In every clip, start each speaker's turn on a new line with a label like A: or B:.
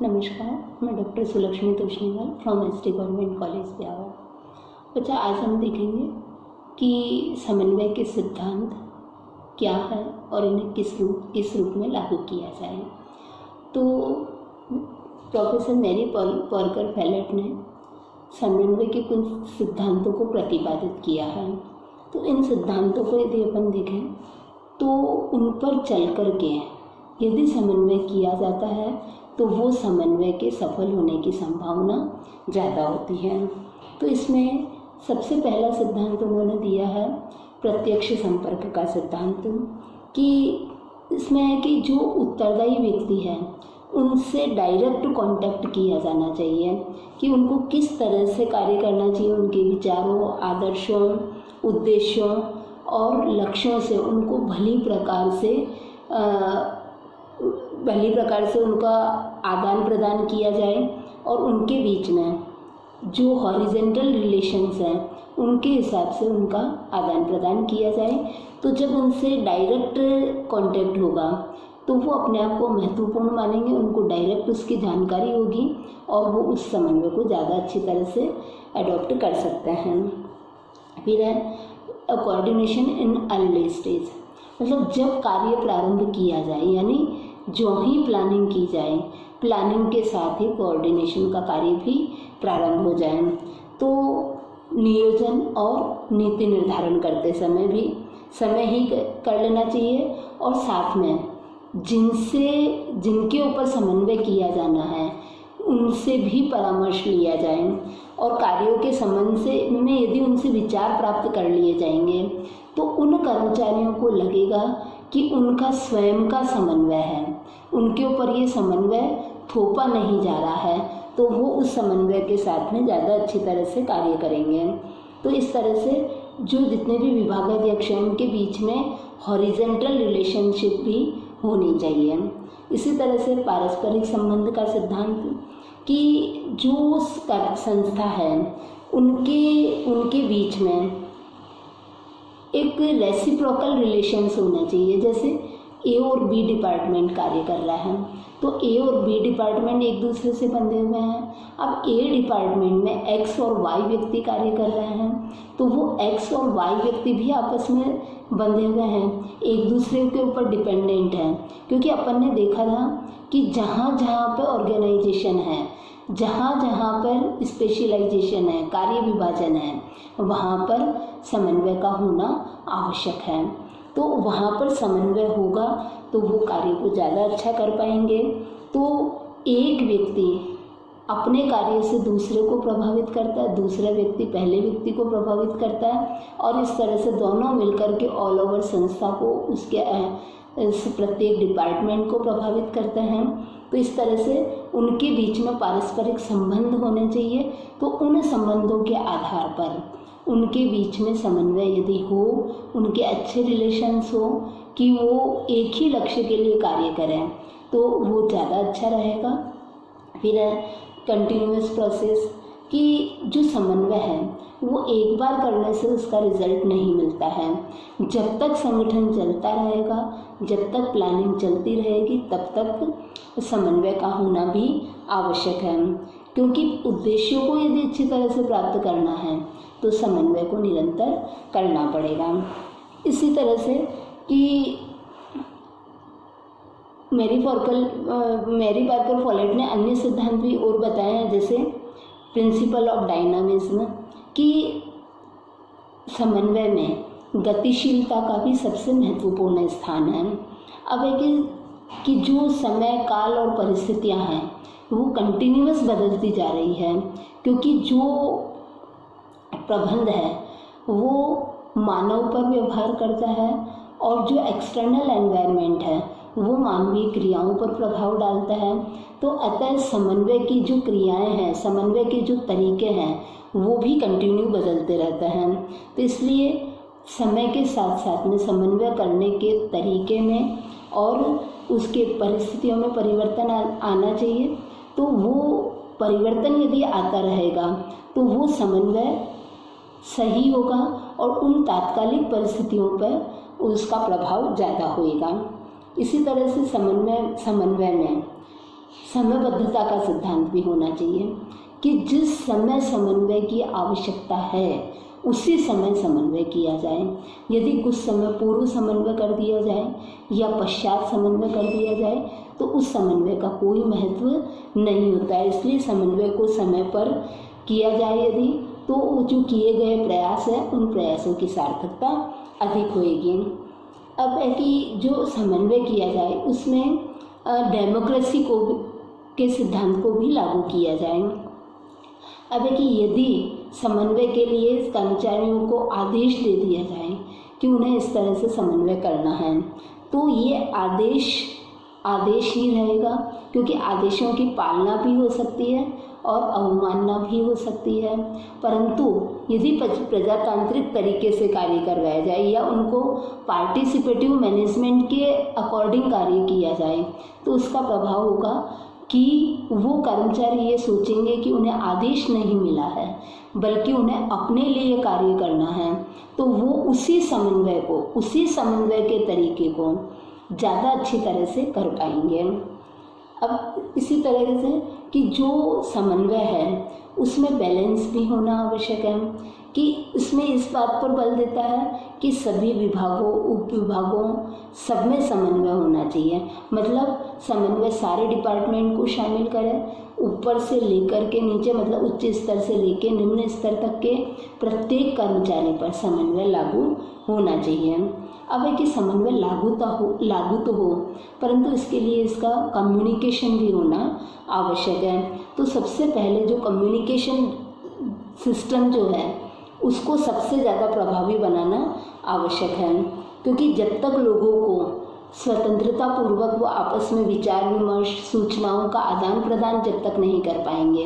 A: नमस्कार, मैं doctor Sulakshmi Toshniwal from ST government college Beawar. बच्चा, आज हम देखेंगे कि समन्वय के सिद्धांत क्या है और इन्हें किस रूप में लागू किया जाए। तो प्रोफेसर मैरी पॉर्कर फैलेट ने समन्वय के कुछ सिद्धांतों को प्रतिपादित किया है। तो इन सिद्धांतों को यदि अपन देखें तो उन पर चल कर के यदि समन्वय किया जाता है तो वो समन्वय के सफल होने की संभावना ज़्यादा होती है। तो इसमें सबसे पहला सिद्धांत उन्होंने दिया है प्रत्यक्ष संपर्क का सिद्धांत, कि इसमें है कि जो उत्तरदायी व्यक्ति है उनसे डायरेक्ट कांटेक्ट किया जाना चाहिए, कि उनको किस तरह से कार्य करना चाहिए, उनके विचारों, आदर्शों, उद्देश्यों और लक्ष्यों से उनको भली प्रकार से उनका आदान प्रदान किया जाए और उनके बीच में जो हॉरिजेंटल रिलेशंस हैं उनके हिसाब से उनका आदान प्रदान किया जाए। तो जब उनसे डायरेक्ट कांटेक्ट होगा तो वो अपने आप को महत्वपूर्ण मानेंगे, उनको डायरेक्ट उसकी जानकारी होगी और वो उस समन्वय को ज़्यादा अच्छी तरह से अडॉप्ट कर सकते हैं। फिर है कोऑर्डिनेशन इन अर्ली स्टेज, मतलब जब कार्य प्रारंभ किया जाए, यानी जो ही प्लानिंग की जाए, प्लानिंग के साथ ही कोऑर्डिनेशन का कार्य भी प्रारंभ हो जाए। तो नियोजन और नीति निर्धारण करते समय भी समय ही कर लेना चाहिए और साथ में जिनके ऊपर समन्वय किया जाना है उनसे भी परामर्श लिया जाए और कार्यों के संबंध में यदि उनसे विचार प्राप्त कर लिए जाएंगे तो उन कर्मचारियों को लगेगा कि उनका स्वयं का समन्वय है, उनके ऊपर ये समन्वय थोपा नहीं जा रहा है, तो वो उस समन्वय के साथ में ज़्यादा अच्छी तरह से कार्य करेंगे। तो इस तरह से जो जितने भी विभागाध्यक्ष हैं उनके बीच में हॉरिजेंटल रिलेशनशिप भी होनी चाहिए। इसी तरह से पारस्परिक संबंध का सिद्धांत, कि जो संस्था है उनके बीच में एक रेसिप्रोकल रिलेशंस होना चाहिए। जैसे ए और बी डिपार्टमेंट कार्य कर रहा है तो ए और बी डिपार्टमेंट एक दूसरे से बंधे हुए हैं। अब ए डिपार्टमेंट में एक्स और वाई व्यक्ति कार्य कर रहे हैं तो वो एक्स और वाई व्यक्ति भी आपस में बंधे हुए हैं, एक दूसरे के ऊपर डिपेंडेंट हैं। क्योंकि अपन ने देखा था कि जहाँ जहाँ पर ऑर्गेनाइजेशन है, जहाँ जहाँ पर स्पेशलाइजेशन है, कार्य विभाजन है, वहाँ पर समन्वय का होना आवश्यक है। तो वहाँ पर समन्वय होगा तो वो कार्य को ज़्यादा अच्छा कर पाएंगे। तो एक व्यक्ति अपने कार्य से दूसरे को प्रभावित करता है, दूसरा व्यक्ति पहले व्यक्ति को प्रभावित करता है और इस तरह से दोनों मिलकर के ऑल ओवर संस्था को, उसके प्रत्येक डिपार्टमेंट को प्रभावित करते हैं। तो इस तरह से उनके बीच में पारस्परिक संबंध होने चाहिए। तो उन संबंधों के आधार पर उनके बीच में समन्वय यदि हो, उनके अच्छे रिलेशंस हो कि वो एक ही लक्ष्य के लिए कार्य करें, तो वो ज़्यादा अच्छा रहेगा। फिर है कंटिन्यूअस प्रोसेस, कि जो समन्वय है वो एक बार करने से उसका रिजल्ट नहीं मिलता है। जब तक संगठन चलता रहेगा, जब तक प्लानिंग चलती रहेगी, तब तक समन्वय का होना भी आवश्यक है। क्योंकि उद्देश्यों को यदि अच्छी तरह से प्राप्त करना है तो समन्वय को निरंतर करना पड़ेगा। इसी तरह से कि मैरी पार्कर फैलेट ने अन्य सिद्धांत भी और बताए हैं, जैसे प्रिंसिपल ऑफ डायनामिज्म, कि समन्वय में गतिशीलता का भी सबसे महत्वपूर्ण स्थान है। अब है कि जो समय, काल और परिस्थितियां हैं वो कंटिन्यूअस बदलती जा रही है, क्योंकि जो प्रबंध है वो मानव पर व्यवहार करता है और जो एक्सटर्नल एनवायरनमेंट है वो मानवीय क्रियाओं पर प्रभाव डालता है। तो अतः समन्वय की जो क्रियाएं हैं, समन्वय के जो तरीके हैं वो भी कंटिन्यू बदलते रहते हैं। तो इसलिए समय के साथ साथ में समन्वय करने के तरीके में और उसके परिस्थितियों में परिवर्तन आना चाहिए। तो वो परिवर्तन यदि आता रहेगा तो वो समन्वय सही होगा और उन तात्कालिक परिस्थितियों पर उसका प्रभाव ज़्यादा होएगा। इसी तरह से समन्वय में समयबद्धता का सिद्धांत भी होना चाहिए कि जिस समय समन्वय की आवश्यकता है उसी समय समन्वय किया जाए। यदि कुछ समय पूर्व समन्वय कर दिया जाए या पश्चात समन्वय कर दिया जाए तो उस समन्वय का कोई महत्व नहीं होता है। इसलिए समन्वय को समय पर किया जाए यदि, तो जो किए गए प्रयास है उन प्रयासों की सार्थकता अधिक होएगी। अब है कि जो समन्वय किया जाए उसमें डेमोक्रेसी के सिद्धांत को भी लागू किया जाए। अब है कि यदि समन्वय के लिए कर्मचारियों को आदेश दे दिया जाए कि उन्हें इस तरह से समन्वय करना है, तो ये आदेश ही रहेगा, क्योंकि आदेशों की पालना भी हो सकती है और अवमानना भी हो सकती है। परंतु यदि प्रजातांत्रिक तरीके से कार्य करवाया जाए या उनको पार्टिसिपेटिव मैनेजमेंट के अकॉर्डिंग कार्य किया जाए तो उसका प्रभाव होगा कि वो कर्मचारी ये सोचेंगे कि उन्हें आदेश नहीं मिला है बल्कि उन्हें अपने लिए कार्य करना है, तो वो उसी समन्वय के तरीके को ज़्यादा अच्छी तरह से कर पाएंगे। अब इसी तरह से कि जो समन्वय है उसमें बैलेंस भी होना आवश्यक है, कि इसमें इस बात पर बल देता है कि सभी विभागों उप विभागों सब में समन्वय होना चाहिए। मतलब समन्वय सारे डिपार्टमेंट को शामिल करे, ऊपर से लेकर के नीचे, मतलब उच्च स्तर से लेकर निम्न स्तर तक के प्रत्येक कर्मचारी पर समन्वय लागू होना चाहिए। अब है कि समन्वय लागू तो हो परंतु इसके लिए इसका कम्युनिकेशन भी होना आवश्यक है। तो सबसे पहले जो कम्युनिकेशन सिस्टम जो है उसको सबसे ज़्यादा प्रभावी बनाना आवश्यक है, क्योंकि जब तक लोगों को स्वतंत्रता पूर्वक वो आपस में विचार विमर्श, सूचनाओं का आदान प्रदान जब तक नहीं कर पाएंगे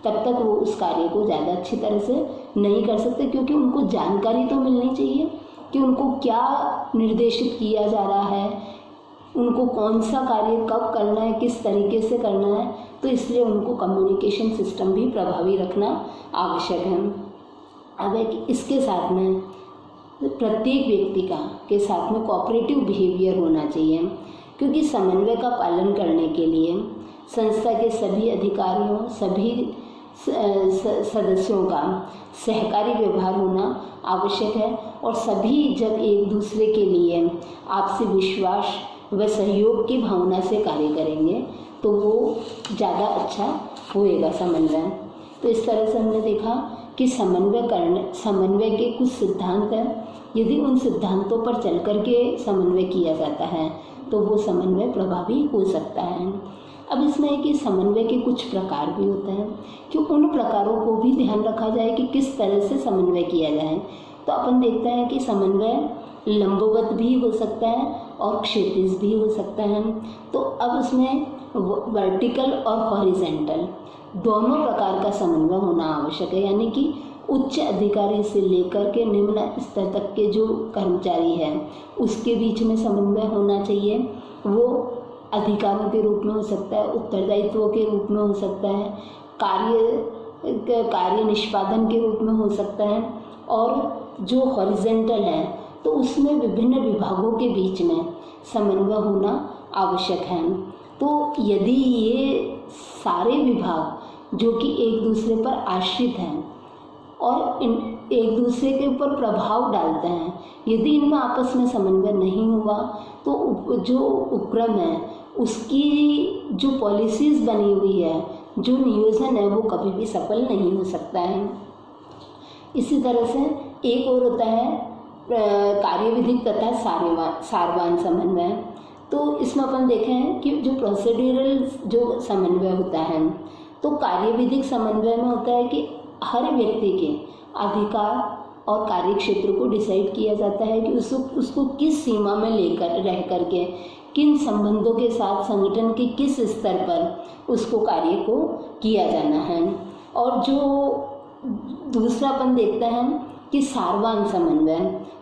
A: तब तक वो उस कार्य को ज़्यादा अच्छी तरह से नहीं कर सकते, क्योंकि उनको जानकारी तो मिलनी चाहिए कि उनको क्या निर्देशित किया जा रहा है, उनको कौन सा कार्य कब करना है, किस तरीके से करना है। तो इसलिए उनको कम्युनिकेशन सिस्टम भी प्रभावी रखना आवश्यक है। अब इसके साथ में प्रत्येक व्यक्ति के साथ में कोऑपरेटिव बिहेवियर होना चाहिए, क्योंकि समन्वय का पालन करने के लिए संस्था के सभी अधिकारियों, सभी सदस्यों का सहकारी व्यवहार होना आवश्यक है और सभी जब एक दूसरे के लिए आपसी विश्वास व सहयोग की भावना से कार्य करेंगे तो वो ज़्यादा अच्छा होएगा समन्वय। तो इस तरह से हमने देखा कि समन्वय के कुछ सिद्धांत हैं। यदि उन सिद्धांतों पर चल कर के समन्वय किया जाता है तो वो समन्वय प्रभावी हो सकता है। अब इसमें है कि समन्वय के कुछ प्रकार भी होते हैं कि उन प्रकारों को भी ध्यान रखा जाए कि किस तरह से समन्वय किया जाए। तो अपन देखते हैं कि समन्वय लंबवत भी हो सकता है और क्षैतिज भी हो सकता है। तो अब उसमें वर्टिकल और हॉरिजेंटल दोनों प्रकार का समन्वय होना आवश्यक है, यानी कि उच्च अधिकारी से लेकर के निम्न स्तर तक के जो कर्मचारी हैं उसके बीच में समन्वय होना चाहिए। वो अधिकारों के रूप में हो सकता है, उत्तरदायित्वों के रूप में हो सकता है, कार्य निष्पादन के रूप में हो सकता है। और जो हॉरिजेंटल है तो उसमें विभिन्न विभागों के बीच में समन्वय होना आवश्यक है। तो यदि ये सारे विभाग जो कि एक दूसरे पर आश्रित हैं और एक दूसरे के ऊपर प्रभाव डालते हैं, यदि इनमें आपस में समन्वय नहीं हुआ तो जो उपक्रम है उसकी जो पॉलिसीज़ बनी हुई है, जो नियोजन है, वो कभी भी सफल नहीं हो सकता है। इसी तरह से एक और होता है कार्यविधिक तथा सारवान समन्वय। तो इसमें अपन देखें कि जो प्रोसीड्यूरल जो समन्वय होता है, तो कार्यविधिक समन्वय में होता है कि हर व्यक्ति के अधिकार और कार्य क्षेत्र को डिसाइड किया जाता है कि उसको किस सीमा में लेकर रह करके किन संबंधों के साथ संगठन के किस स्तर पर उसको कार्य को किया जाना है। और जो दूसरा अपन देखते हैं कि सारवान समन्वय,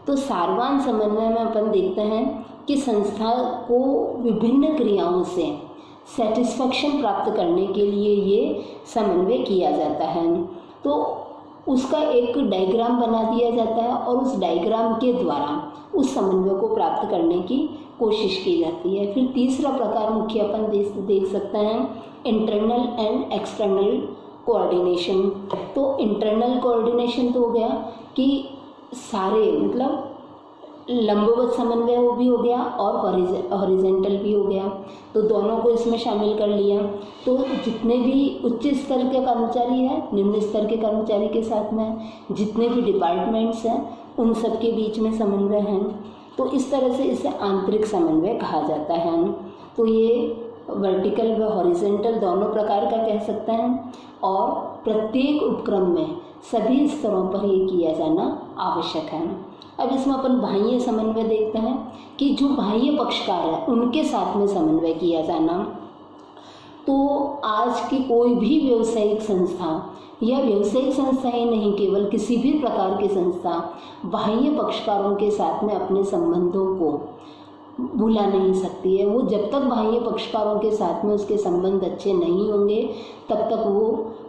A: तो सारवान समन्वय में अपन देखते हैं कि संस्था को विभिन्न क्रियाओं से सेटिस्फैक्शन प्राप्त करने के लिए ये समन्वय किया जाता है। तो उसका एक डायग्राम बना दिया जाता है और उस डायग्राम के द्वारा उस समन्वय को प्राप्त करने की कोशिश की जाती है। फिर तीसरा प्रकार मुख्य अपन देख सकते हैं इंटरनल एंड एक्सटर्नल कोऑर्डिनेशन। तो इंटरनल कोऑर्डिनेशन तो हो गया कि सारे मतलब लंबवत समन्वय वो भी हो गया और हॉरिजेंटल भी हो गया, तो दोनों को इसमें शामिल कर लिया। तो जितने भी उच्च स्तर के कर्मचारी हैं निम्न स्तर के कर्मचारी के साथ में, जितने भी डिपार्टमेंट्स हैं उन सब के बीच में समन्वय है। तो इस तरह से इसे आंतरिक समन्वय कहा जाता है। तो ये वर्टिकल व हॉरिजेंटल दोनों प्रकार का कह सकते हैं और प्रत्येक उपक्रम में सभी स्तरों पर ये किया जाना आवश्यक है। अब इसमें अपन बाह्य समन्वय देखते हैं कि जो बाह्य पक्षकार है उनके साथ में समन्वय किया जाना। तो आज की कोई भी व्यावसायिक संस्था या व्यावसायिक संस्था ही नहीं, केवल किसी भी प्रकार की संस्था बाह्य पक्षकारों के साथ में अपने संबंधों को भुला नहीं सकती है। वो जब तक बाह्य पक्षकारों के साथ में उसके संबंध अच्छे नहीं होंगे तब तक वो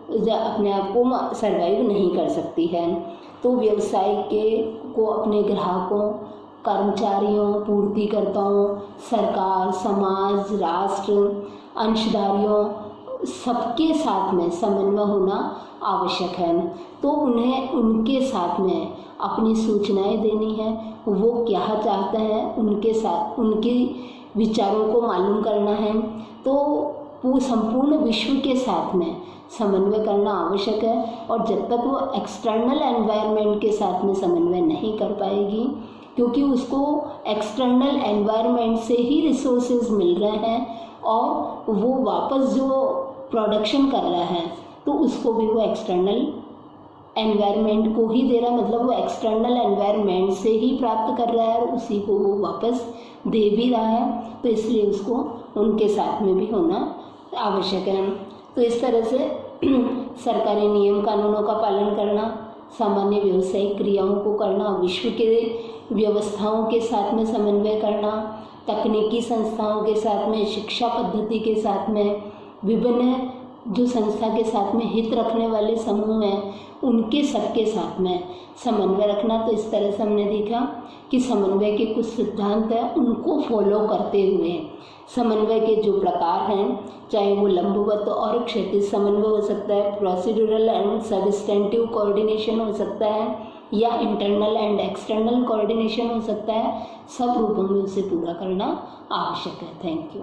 A: अपने आप को सर्वाइव नहीं कर सकती है। तो व्यवसाय को अपने ग्राहकों, कर्मचारियों, पूर्तिकर्ताओं, सरकार, समाज, राष्ट्र, अंशधारियों सबके साथ में समन्वय होना आवश्यक है। तो उन्हें उनके साथ में अपनी सूचनाएं देनी है, वो क्या चाहते हैं उनके साथ उनके विचारों को मालूम करना है। तो वो संपूर्ण विश्व के साथ में समन्वय करना आवश्यक है। और जब तक वो एक्सटर्नल एनवायरनमेंट के साथ में समन्वय नहीं कर पाएगी, क्योंकि उसको एक्सटर्नल एनवायरनमेंट से ही रिसोर्सेज मिल रहे हैं और वो वापस जो प्रोडक्शन कर रहा है तो उसको भी वो एक्सटर्नल एनवायरनमेंट को ही दे रहा है, मतलब वो एक्सटर्नल एनवायरनमेंट से ही प्राप्त कर रहा है और उसी को वो वापस दे भी रहा है। तो इसलिए उसको उनके साथ में भी होना आवश्यक है। तो इस तरह से सरकारी नियम कानूनों का पालन करना, सामान्य व्यावसायिक क्रियाओं को करना, विश्व के व्यवस्थाओं के साथ में समन्वय करना, तकनीकी संस्थाओं के साथ में, शिक्षा पद्धति के साथ में, विभिन्न जो संस्था के साथ में हित रखने वाले समूह हैं उनके सबके साथ में समन्वय रखना। तो इस तरह से हमने देखा कि समन्वय के कुछ सिद्धांत हैं, उनको फॉलो करते हुए समन्वय के जो प्रकार हैं, चाहे वो लंबवत और क्षैतिज समन्वय हो सकता है, प्रोसीड्यूरल एंड सब्सटेंटिव कोऑर्डिनेशन हो सकता है, या इंटरनल एंड एक्सटर्नल कोऑर्डिनेशन हो सकता है, सब रूपों में उसे पूरा करना आवश्यक है। Thank you.